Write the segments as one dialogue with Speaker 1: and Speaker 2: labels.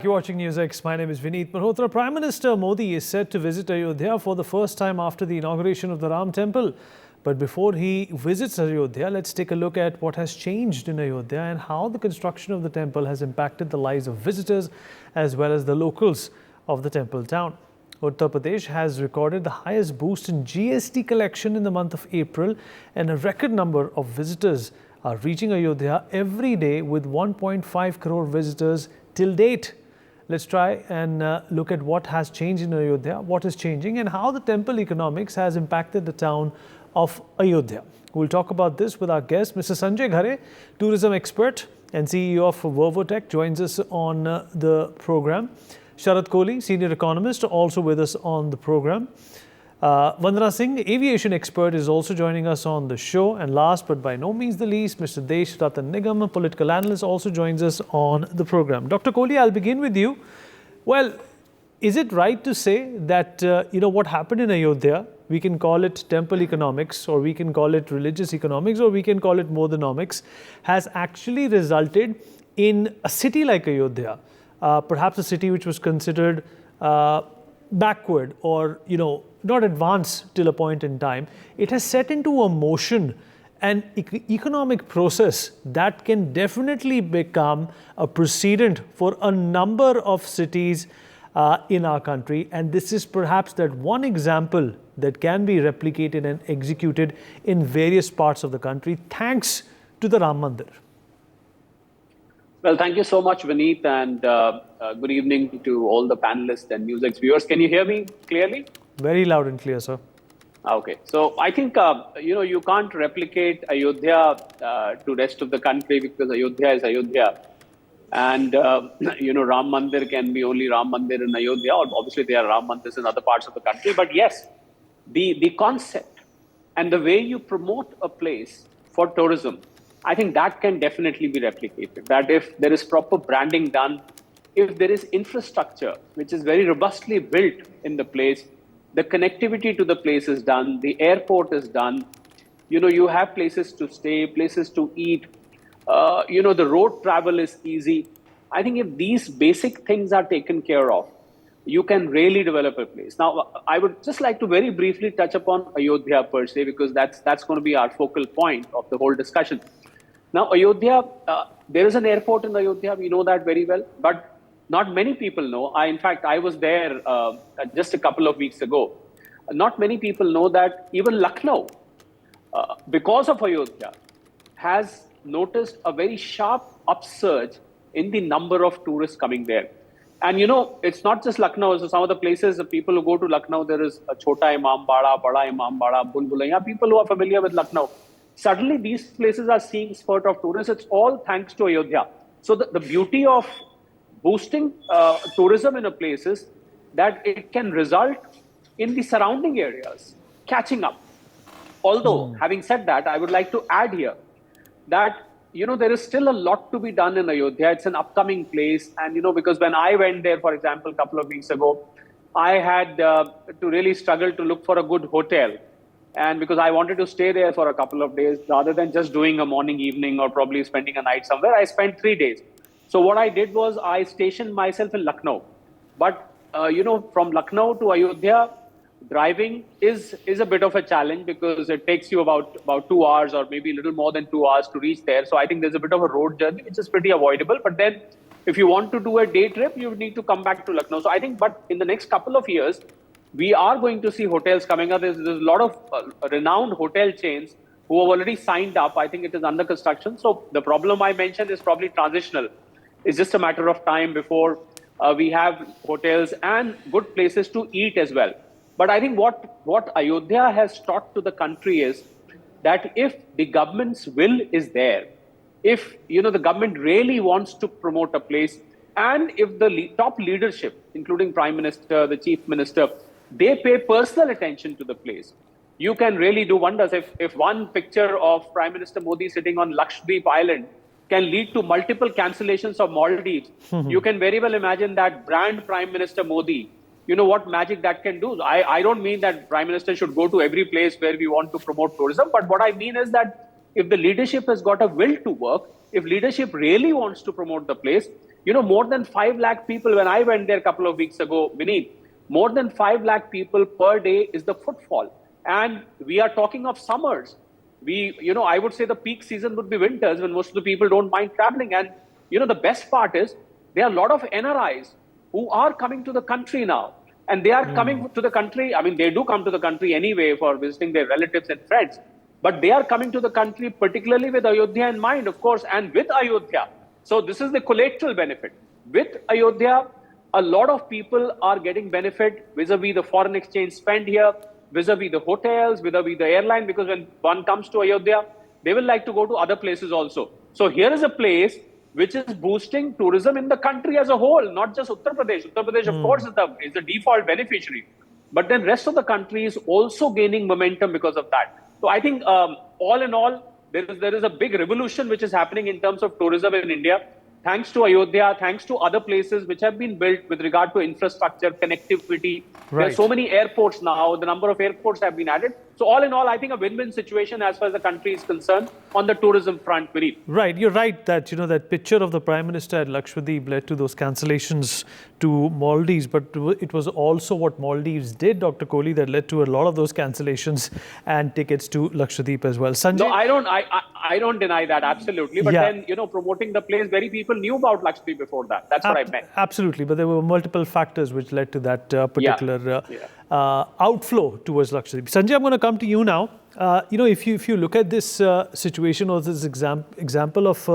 Speaker 1: You're watching NewsX. My name is Vineet Malhotra. Prime Minister Modi is set to visit Ayodhya for the first time after the inauguration of the Ram Temple. But before he visits Ayodhya, let's take a look at what has changed in Ayodhya and how the construction of the temple has impacted the lives of visitors as well as the locals of the temple town. Uttar Pradesh has recorded the highest boost in GST collection in the month of April, and a record number of visitors are reaching Ayodhya every day with 1.5 crore visitors till date. Let's try and look at what has changed in Ayodhya, what is changing, and how the temple economics has impacted the town of Ayodhya. We'll talk about this with our guest, Mr. Sanjay Ghare, tourism expert and CEO of Vervotech, joins us on the program. Sharad Kohli, senior economist, also with us on the program. Vandana Singh, aviation expert, is also joining us on the show. And last but by no means the least, Mr. Desh Ratan Nigam, a political analyst, also joins us on the program. Dr. Kohli, I'll begin with you. Well, is it right to say that, what happened in Ayodhya, we can call it temple economics, or we can call it religious economics, or we can call it modenomics, has actually resulted in a city like Ayodhya, perhaps a city which was considered backward or, not advanced till a point in time. It has set into a motion an economic process that can definitely become a precedent for a number of cities in our country. And this is perhaps that one example that can be replicated and executed in various parts of the country thanks to the Ram Mandir.
Speaker 2: Well, thank you so much, Vineet, and good evening to all the panelists and NewsX viewers. Can you hear me clearly?
Speaker 1: Very loud and clear, sir.
Speaker 2: Okay. So I think, you can't replicate Ayodhya to rest of the country because Ayodhya is Ayodhya. And, Ram Mandir can be only Ram Mandir in Ayodhya. Or obviously, there are Ram Mandirs in other parts of the country. But yes, the concept and the way you promote a place for tourism, I think that can definitely be replicated. That if there is proper branding done, if there is infrastructure which is very robustly built in the place, the connectivity to the place is done, the airport is done, you have places to stay, places to eat, the road travel is easy. I think if these basic things are taken care of, you can really develop a place. Now, I would just like to very briefly touch upon Ayodhya per se, because that's going to be our focal point of the whole discussion. Now, Ayodhya, there is an airport in Ayodhya, we know that very well, but not many people know. In fact, I was there just a couple of weeks ago. Not many people know that even Lucknow, because of Ayodhya, has noticed a very sharp upsurge in the number of tourists coming there. And it's not just Lucknow. So some of the places, the people who go to Lucknow, there is a Chota Imambada, Bada Imambada, Bulbulaya, people who are familiar with Lucknow. Suddenly, these places are seeing spurt of tourists. It's all thanks to Ayodhya. So the beauty of boosting tourism in a place is that it can result in the surrounding areas catching up. Although, having said that, I would like to add here that, there is still a lot to be done in Ayodhya. It's an upcoming place. And, because when I went there, for example, a couple of weeks ago, I had to really struggle to look for a good hotel. And because I wanted to stay there for a couple of days, rather than just doing a morning, evening, or probably spending a night somewhere, I spent 3 days. So what I did was I stationed myself in Lucknow. But, from Lucknow to Ayodhya, driving is a bit of a challenge because it takes you about 2 hours or maybe a little more than 2 hours to reach there. So I think there's a bit of a road journey, which is pretty avoidable. But then if you want to do a day trip, you need to come back to Lucknow. So I think, but in the next couple of years, we are going to see hotels coming up. There's a lot of renowned hotel chains who have already signed up. I think it is under construction. So the problem I mentioned is probably transitional. It's just a matter of time before we have hotels and good places to eat as well. But I think what Ayodhya has taught to the country is that if the government's will is there, if the government really wants to promote a place, and if the top leadership, including Prime Minister, the Chief Minister, they pay personal attention to the place, you can really do wonders. If one picture of Prime Minister Modi sitting on Lakshadweep Island can lead to multiple cancellations of Maldives, you can very well imagine that brand Prime Minister Modi, what magic that can do. I don't mean that Prime Minister should go to every place where we want to promote tourism, but what I mean is that if the leadership has got a will to work, if leadership really wants to promote the place, more than 5 lakh people, when I went there a couple of weeks ago, Vineet, more than 5 lakh people per day is the footfall. And we are talking of summers. I would say the peak season would be winters when most of the people don't mind traveling. And, the best part is there are a lot of NRIs who are coming to the country now. And they are coming to the country. I mean, they do come to the country anyway for visiting their relatives and friends. But they are coming to the country particularly with Ayodhya in mind, of course, and with Ayodhya. So this is the collateral benefit. With Ayodhya, a lot of people are getting benefit vis-a-vis the foreign exchange spend here, vis-a-vis the hotels, vis-a-vis the airline, because when one comes to Ayodhya, they will like to go to other places also. So here is a place which is boosting tourism in the country as a whole, not just Uttar Pradesh. Uttar Pradesh, of course, is the default beneficiary. But then rest of the country is also gaining momentum because of that. So I think all in all, there is a big revolution which is happening in terms of tourism in India. Thanks to Ayodhya, thanks to other places which have been built with regard to infrastructure, connectivity. There are
Speaker 1: Right.
Speaker 2: so many airports now, the number of airports have been added. So all in all, I think a win-win situation as far as the country is concerned on the tourism front, Vineet.
Speaker 1: Right, you're right that that picture of the Prime Minister at Lakshadweep led to those cancellations to Maldives, but it was also what Maldives did, Dr. Kohli, that led to a lot of those cancellations and tickets to Lakshadweep as well. Sanjay,
Speaker 2: No, I don't deny that absolutely. But
Speaker 1: Yeah.
Speaker 2: then promoting the place, very people knew about Lakshmi before that. That's what I meant.
Speaker 1: Absolutely, but there were multiple factors which led to that particular
Speaker 2: Yeah.
Speaker 1: outflow towards Lakshadweep. Sanjay, I'm going to come to you now. If you look at this situation or this example of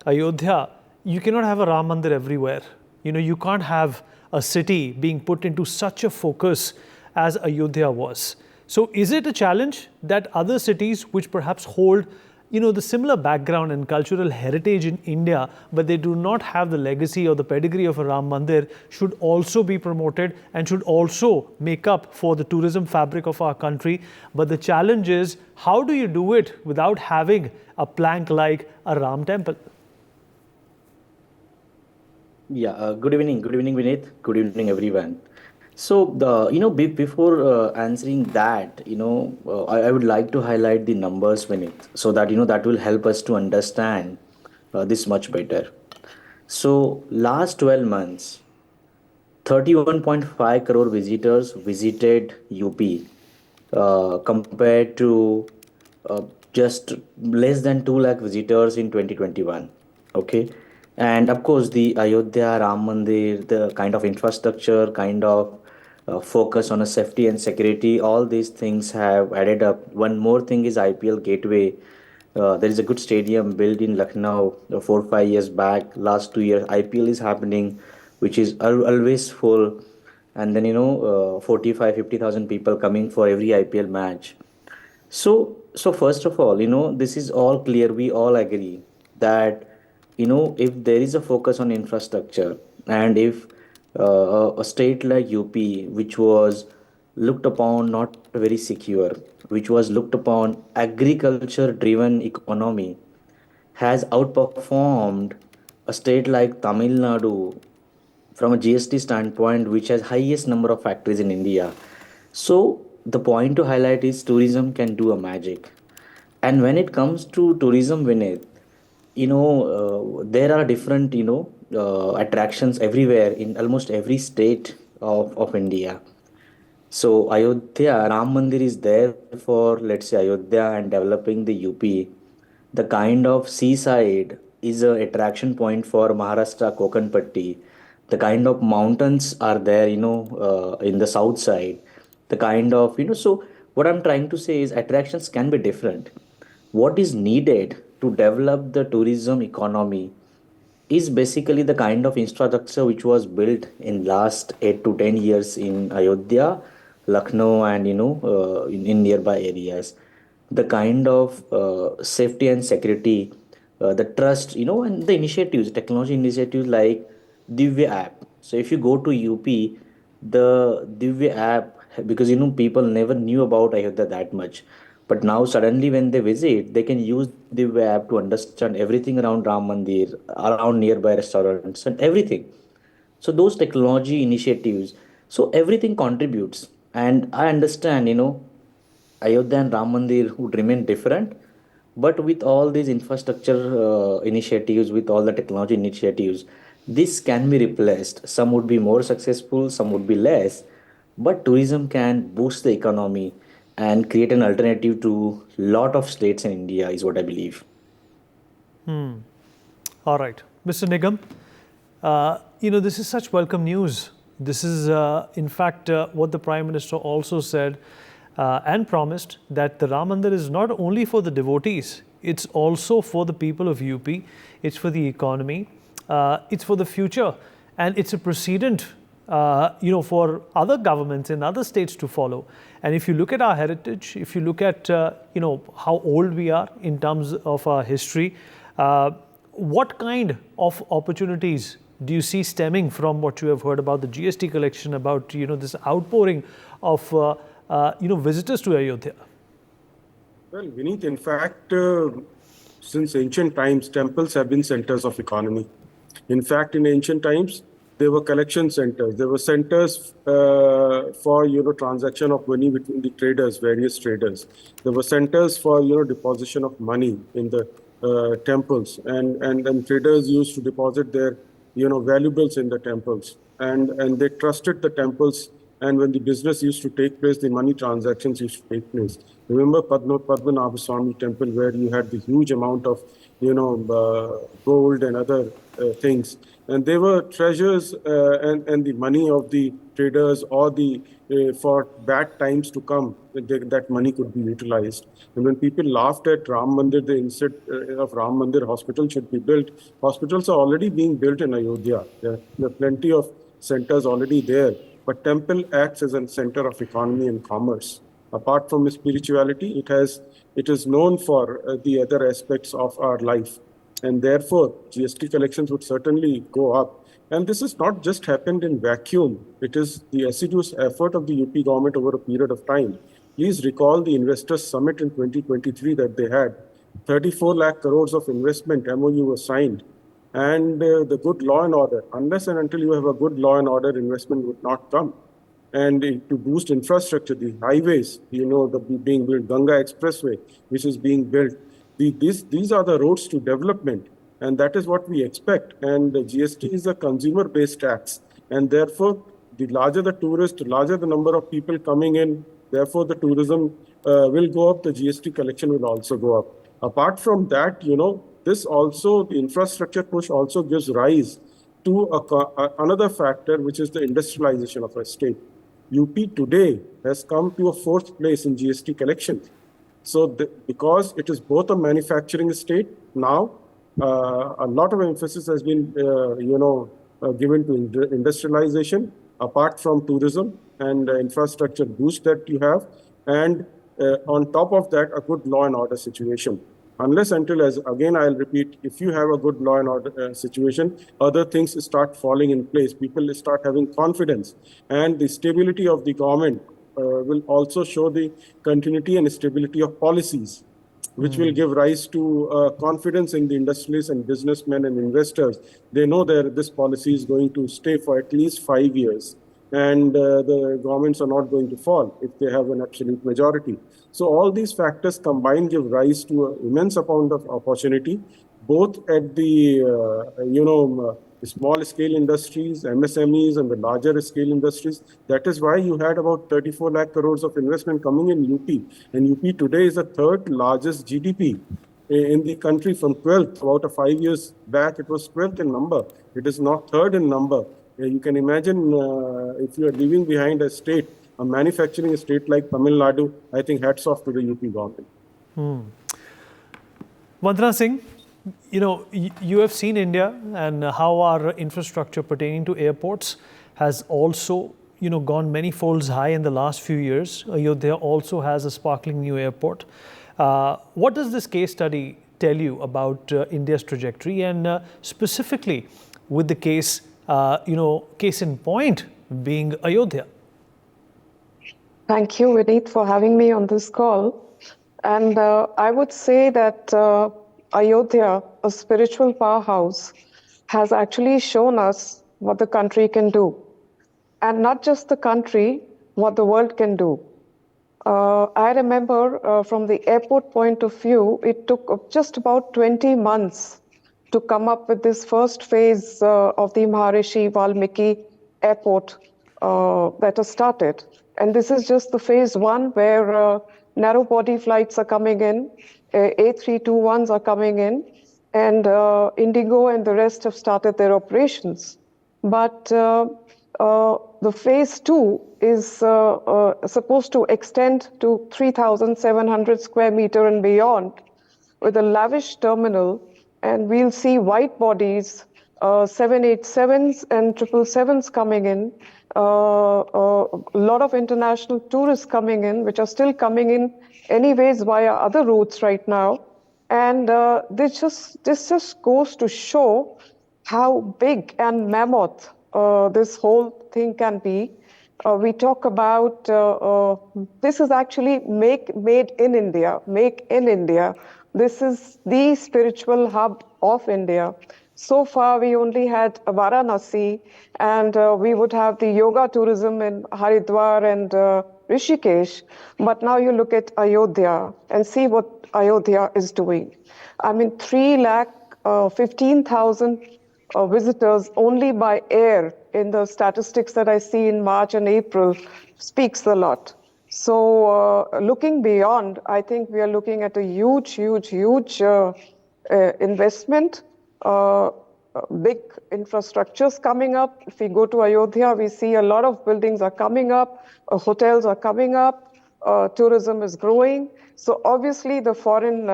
Speaker 1: Ayodhya, you cannot have a Ram Mandir everywhere. You can't have a city being put into such a focus as Ayodhya was. So is it a challenge that other cities which perhaps hold the similar background and cultural heritage in India, but they do not have the legacy or the pedigree of a Ram Mandir, should also be promoted and should also make up for the tourism fabric of our country? But the challenge is, how do you do it without having a plank like a Ram temple?
Speaker 3: Yeah, good evening, Vineet. Good evening, everyone. So before answering that, I would like to highlight the numbers, Vineet, so that that will help us to understand this much better. So last 12 months, 31.5 crore visitors visited UP, compared to just less than 2 lakh visitors in 2021. Okay. And of course, the Ayodhya, Ram Mandir, the kind of infrastructure, kind of focus on a safety and security, all these things have added up. One more thing is IPL Gateway. There is a good stadium built in Lucknow 4 5 years back. Last 2 years, IPL is happening, which is always full. And then 45 50,000 people coming for every IPL match. So first of all, this is all clear. We all agree that, if there is a focus on infrastructure, and if a state like UP, which was looked upon not very secure, which was looked upon agriculture-driven economy, has outperformed a state like Tamil Nadu from a GST standpoint, which has highest number of factories in India. So the point to highlight is tourism can do a magic. And when it comes to tourism, Vinay, there are different, attractions everywhere in almost every state of India. So Ayodhya, Ram Mandir is there for, let's say, Ayodhya and developing the UP. The kind of seaside is a attraction point for Maharashtra, Kokanpatti. The kind of mountains are there, in the south side. The kind of, so what I'm trying to say is attractions can be different. What is needed to develop the tourism economy is basically the kind of infrastructure which was built in last 8 to 10 years in Ayodhya, Lucknow, and in nearby areas. The kind of safety and security, the trust, and the initiatives, technology initiatives like Divya app. So if you go to UP, the Divya app, because people never knew about Ayodhya that much, but now suddenly when they visit, they can use Divya app to understand everything around Ram Mandir, around nearby restaurants, and everything. So those technology initiatives, so everything contributes. And I understand, Ayodhya and Ram Mandir would remain different, But with all these infrastructure initiatives, with all the technology initiatives, this can be replaced. Some would be more successful, some would be less, but tourism can boost the economy and create an alternative to lot of states in India, is what I believe.
Speaker 1: All right, Mr. Nigam, this is such welcome news. This is, in fact, what the Prime Minister also said and promised, that the Ram Mandir is not only for the devotees, it's also for the people of UP, it's for the economy, it's for the future, and it's a precedent, for other governments in other states to follow. And if you look at our heritage, if you look at, how old we are in terms of our history, what kind of opportunities do you see stemming from what you have heard about the GST collection, about this outpouring of visitors to Ayodhya?
Speaker 4: Well, Vineet, in fact, since ancient times, temples have been centers of economy. In fact, in ancient times, there were collection centers. There were centers for transaction of money between the traders, various traders. There were centers for deposition of money in the temples, and traders used to deposit their valuables in the temples, and they trusted the temples. And when the business used to take place, the money transactions used to take place. Remember Padmanabha Swami temple, where you had the huge amount of gold and other things, and they were treasures, and the money of the traders, or the for bad times to come, that money could be utilized. And when people laughed at Ram Mandir, they instead of Ram Mandir, hospital should be built. Hospitals are already being built in Ayodhya. There are plenty of centers already there, but temple acts as a center of economy and commerce. Apart from spirituality, it is known for the other aspects of our life, and therefore GST collections would certainly go up. And this has not just happened in vacuum. It is the assiduous effort of the UP government over a period of time. Please recall the Investors Summit in 2023 that they had. 34 lakh crores of investment MOU was signed. And the good law and order, unless and until you have a good law and order, investment would not come. And to boost infrastructure, the highways, the being built, Ganga Expressway, which is being built, these are the roads to development. And that is what we expect. And the GST is a consumer-based tax. And therefore, the larger the tourist, the larger the number of people coming in, therefore the tourism will go up, the GST collection will also go up. Apart from that, this also, the infrastructure push also gives rise to another factor, which is the industrialization of a state. UP today has come to a fourth place in GST collection. So because it is both a manufacturing state now, a lot of emphasis has been, given to industrialization, apart from tourism and infrastructure boost that you have. And on top of that, a good law and order situation. Unless until, as again I'll repeat, if you have a good law and order situation, other things start falling in place. People start having confidence, and the stability of the government will also show the continuity and stability of policies, which will give rise to confidence in the industrialists and businessmen and investors. They know that this policy is going to stay for at least 5 years, and the governments are not going to fall if they have an absolute majority. So all these factors combined give rise to an immense amount of opportunity, both at the small scale industries, MSMEs, and the larger scale industries. That is why you had about 34 lakh crores of investment coming in UP. And UP today is the third largest GDP in the country, from 12th. About 5 years back, it was 12th in number. It is now third in number. You can imagine if you are leaving behind a state, a manufacturing state like Tamil Nadu, I think hats off to the UP government.
Speaker 1: Vandana Singh, you have seen India and how our infrastructure pertaining to airports has also, gone many folds high in the last few years. Ayodhya also has a sparkling new airport. What does this case study tell you about India's trajectory, and specifically with the case, case in point being Ayodhya?
Speaker 5: Thank you, Vineet, for having me on this call. And I would say that Ayodhya, a spiritual powerhouse, has actually shown us what the country can do. And not just the country, what the world can do. I remember from the airport point of view, it took just about 20 months to come up with this first phase of the Maharishi Valmiki airport that has started. And this is just the phase one where narrow body flights are coming in, A321s are coming in, and Indigo and the rest have started their operations. But the phase two is supposed to extend to 3,700 square meter and beyond with a lavish terminal, and we'll see white bodies, 787s and 777s coming in, a lot of international tourists coming in, which are still coming in anyways via other routes right now. And this just goes to show how big and mammoth this whole thing can be. We talk about this is actually made in India, make in India. This is the spiritual hub of India. So far, we only had Varanasi, and we would have the yoga tourism in Haridwar and Rishikesh. But now you look at Ayodhya and see what Ayodhya is doing. I mean, 3,15,000 visitors only by air in the statistics that I see in March and April speaks a lot. So looking beyond, I think we are looking at a huge investment, big infrastructures coming up. If we go to Ayodhya, we see a lot of buildings are coming up, hotels are coming up, tourism is growing. So obviously the foreign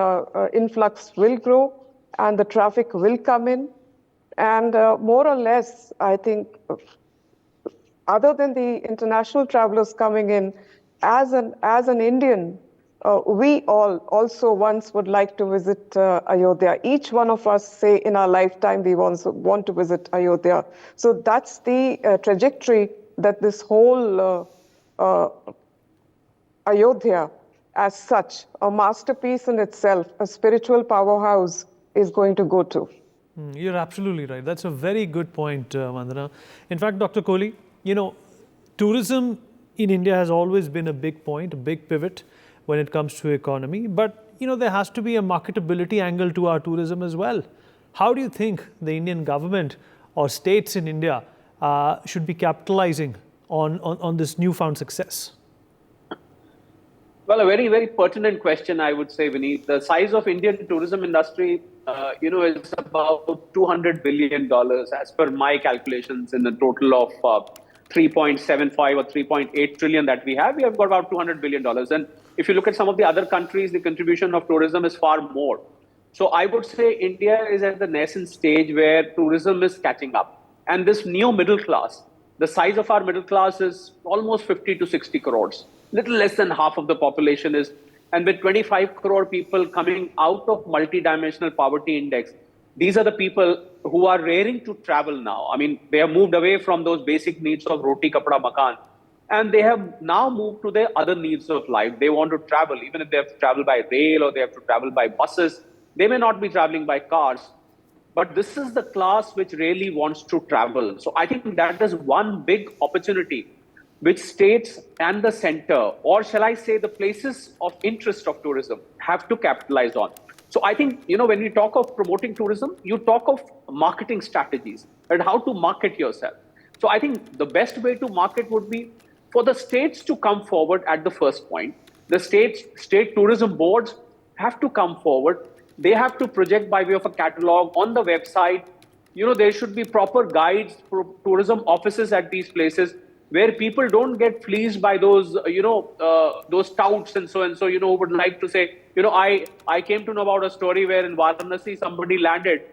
Speaker 5: influx will grow and the traffic will come in. And more or less, I think, other than the international travelers coming in, as an Indian, we all also once would like to visit Ayodhya. Each one of us say in our lifetime we want to visit Ayodhya. So that's the trajectory that this whole Ayodhya as such, a masterpiece in itself, a spiritual powerhouse, is going to go to.
Speaker 1: You're absolutely right. That's a very good point, Vandana. In fact, Dr. Kohli, tourism in India has always been a big point, a big pivot when it comes to economy. But, there has to be a marketability angle to our tourism as well. How do you think the Indian government or states in India should be capitalizing on this newfound success?
Speaker 2: Well, a very, very pertinent question, I would say, Vineet. The size of Indian tourism industry, is about $200 billion as per my calculations in the total of 3.75 or 3.8 trillion that we have. We have got about $200 billion. And if you look at some of the other countries, the contribution of tourism is far more. So I would say India is at the nascent stage where tourism is catching up. And this new middle class, the size of our middle class is almost 50 to 60 crores. Little less than half of the population is, and with 25 crore people coming out of multidimensional poverty index, these are the people who are raring to travel now. I mean, they have moved away from those basic needs of roti, kapda, makan, and they have now moved to their other needs of life. They want to travel, even if they have to travel by rail or they have to travel by buses. They may not be traveling by cars, but this is the class which really wants to travel. So I think that is one big opportunity which states and the center, or shall I say the places of interest of tourism, have to capitalize on. So I think, when we talk of promoting tourism, you talk of marketing strategies and how to market yourself. So I think the best way to market would be for the states to come forward at the first point. The state tourism boards have to come forward. They have to project by way of a catalog on the website. There should be proper guides, tourism offices at these places, where people don't get fleeced by those, those touts and so, who would like to say, I came to know about a story where in Varanasi somebody landed,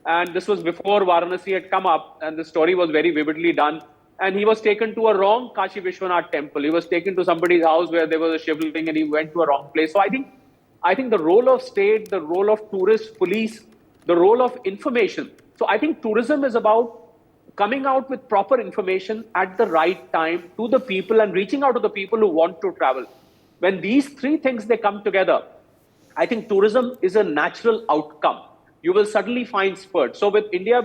Speaker 2: and this was before Varanasi had come up, and the story was very vividly done. And he was taken to a wrong Kashi Vishwanath temple. He was taken to somebody's house where there was a shivling, and he went to a wrong place. So I think the role of state, the role of tourist police, the role of information. So I think tourism is about coming out with proper information at the right time to the people and reaching out to the people who want to travel. When these three things, they come together, I think tourism is a natural outcome. You will suddenly find spurt. So with India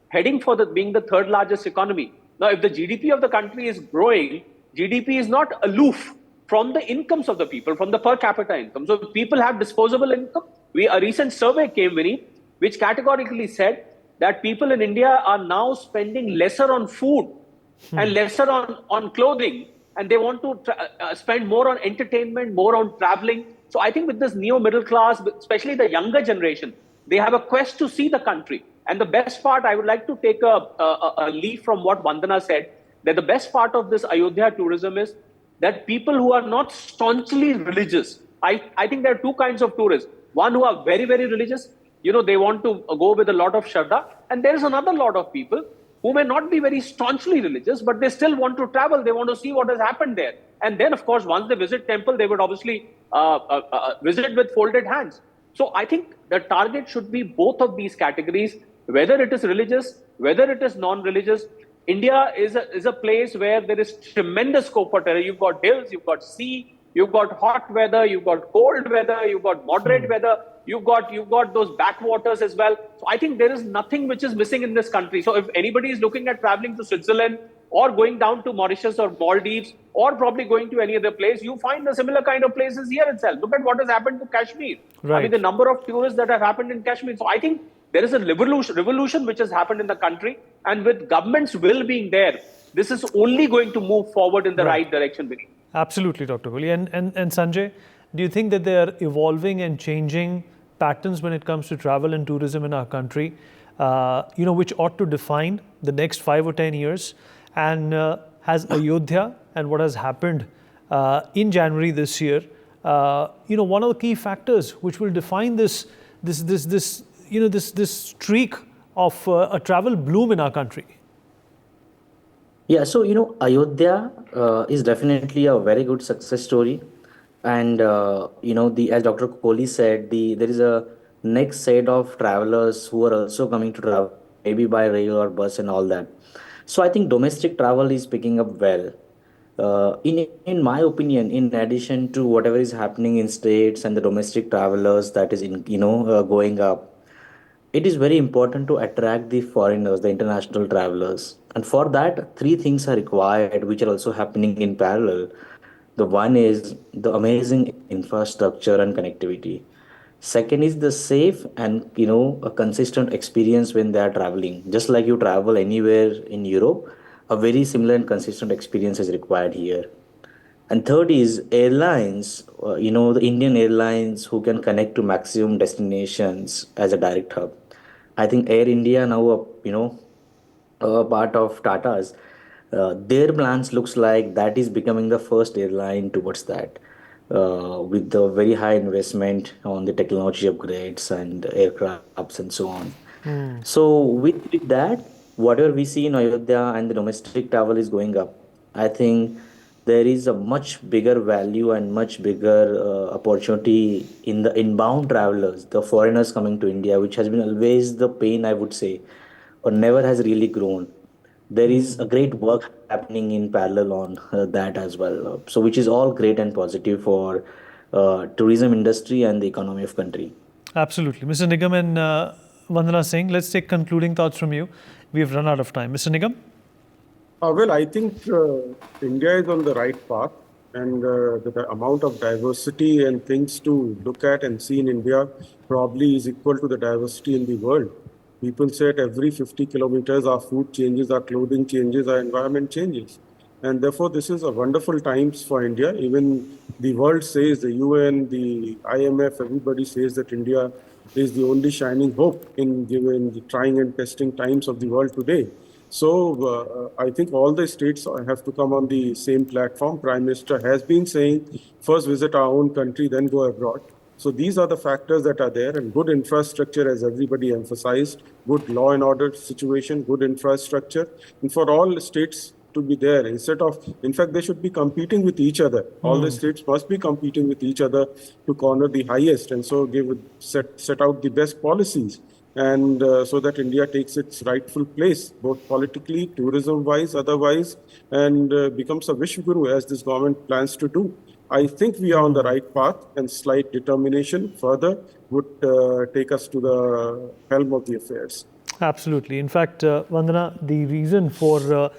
Speaker 2: heading for being the third largest economy, now if the GDP of the country is growing, GDP is not aloof from the incomes of the people, from the per capita income. So if people have disposable income, a recent survey came, Vinny, which categorically said that people in India are now spending lesser on food and lesser on clothing, and they want to spend more on entertainment, more on traveling. So I think with this neo middle class, especially the younger generation, they have a quest to see the country. And the best part, I would like to take a leaf from what Vandana said, that the best part of this Ayodhya tourism is that people who are not staunchly religious, I think there are two kinds of tourists. One who are very, very religious, they want to go with a lot of shraddha. And there is another lot of people who may not be very staunchly religious, but they still want to travel. They want to see what has happened there. And then, of course, once they visit temple, they would obviously visit with folded hands. So I think the target should be both of these categories, whether it is religious, whether it is non-religious. India is a place where there is tremendous scope for terror. You've got hills, you've got sea, you've got hot weather, you've got cold weather, you've got moderate weather, you've got those backwaters as well. So I think there is nothing which is missing in this country. So if anybody is looking at traveling to Switzerland or going down to Mauritius or Maldives or probably going to any other place, you find the similar kind of places here itself. Look at what has happened to Kashmir.
Speaker 1: Right.
Speaker 2: I mean, the number of tourists that have happened in Kashmir. So I think there is a revolution which has happened in the country, and with government's will being there, this is only going to move forward in the right direction, Vinny.
Speaker 1: Absolutely, Dr. Kohli. And Sanjay, do you think that they are evolving and changing patterns when it comes to travel and tourism in our country, which ought to define the next 5 or 10 years? And has Ayodhya and what has happened in January this year, one of the key factors which will define this streak of a travel bloom in our country?
Speaker 3: Yeah, so Ayodhya is definitely a very good success story, and as Dr. Kohli said, there is a next set of travelers who are also coming to travel, maybe by rail or bus and all that. So I think domestic travel is picking up well. In my opinion, in addition to whatever is happening in states and the domestic travelers that is going up, it is very important to attract the foreigners, the international travelers. And for that, three things are required, which are also happening in parallel. The one is the amazing infrastructure and connectivity. Second is the safe and a consistent experience when they are traveling. Just like you travel anywhere in Europe, a very similar and consistent experience is required here. And third is airlines, the Indian airlines who can connect to maximum destinations as a direct hub. I think Air India now, a part of Tata's, their plans looks like that is becoming the first airline towards that, with the very high investment on the technology upgrades and aircrafts and so on. So with that, whatever we see in Ayodhya and the domestic travel is going up, I think there is a much bigger value and much bigger opportunity in the inbound travelers, the foreigners coming to India, which has been always the pain, I would say, or never has really grown. There is a great work happening in parallel on that as well. So which is all great and positive for tourism industry and the economy of country.
Speaker 1: Absolutely. Mr. Nigam and Vandana Singh, let's take concluding thoughts from you. We have run out of time. Mr. Nigam?
Speaker 4: Well, I think India is on the right path, and the amount of diversity and things to look at and see in India probably is equal to the diversity in the world. People say at every 50 kilometers, our food changes, our clothing changes, our environment changes. And therefore, this is a wonderful times for India. Even the world says, the UN, the IMF, everybody says that India is the only shining hope in given the trying and testing times of the world today. So I think all the states have to come on the same platform. Prime Minister has been saying, first visit our own country, then go abroad. So these are the factors that are there, and good infrastructure, as everybody emphasized, good law and order situation, good infrastructure, and for all states to be there. In fact, they should be competing with each other. All the states must be competing with each other to corner the highest, and so set out the best policies, and so that India takes its rightful place, both politically, tourism-wise, otherwise, and becomes a Vishwaguru, as this government plans to do. I think we are on the right path, and slight determination further would take us to the helm of the affairs.
Speaker 1: Absolutely. In fact, Vandana, the reason for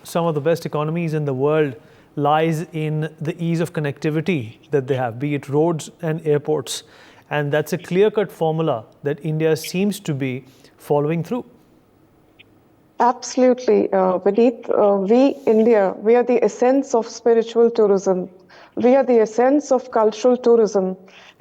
Speaker 1: some of the best economies in the world lies in the ease of connectivity that they have, be it roads and airports. And that's a clear-cut formula that India seems to be following through.
Speaker 5: Absolutely, Vineet. India, we are the essence of spiritual tourism. We are the essence of cultural tourism,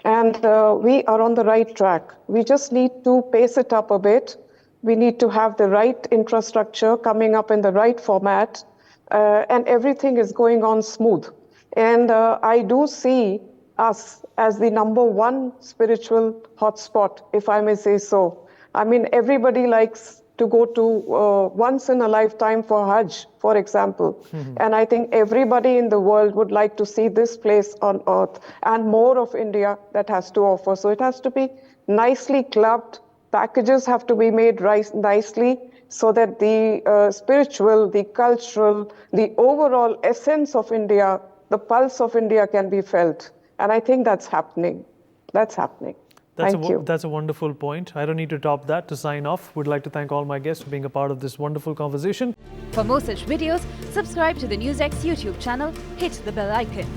Speaker 5: and we are on the right track. We just need to pace it up a bit. We need to have the right infrastructure coming up in the right format, and everything is going on smooth. And I do see us as the #1 spiritual hotspot, if I may say so. I mean, everybody likes to go to once in a lifetime for Hajj, for example. And I think everybody in the world would like to see this place on earth and more of India that has to offer. So it has to be nicely clubbed. Packages have to be made nicely so that the spiritual, the cultural, the overall essence of India, the pulse of India can be felt. And I think that's happening. That's happening. Thank you.
Speaker 1: That's a wonderful point. I don't need to top that to sign off. Would like to thank all my guests for being a part of this wonderful conversation.
Speaker 6: For more such videos, subscribe to the NewsX YouTube channel, hit the bell icon.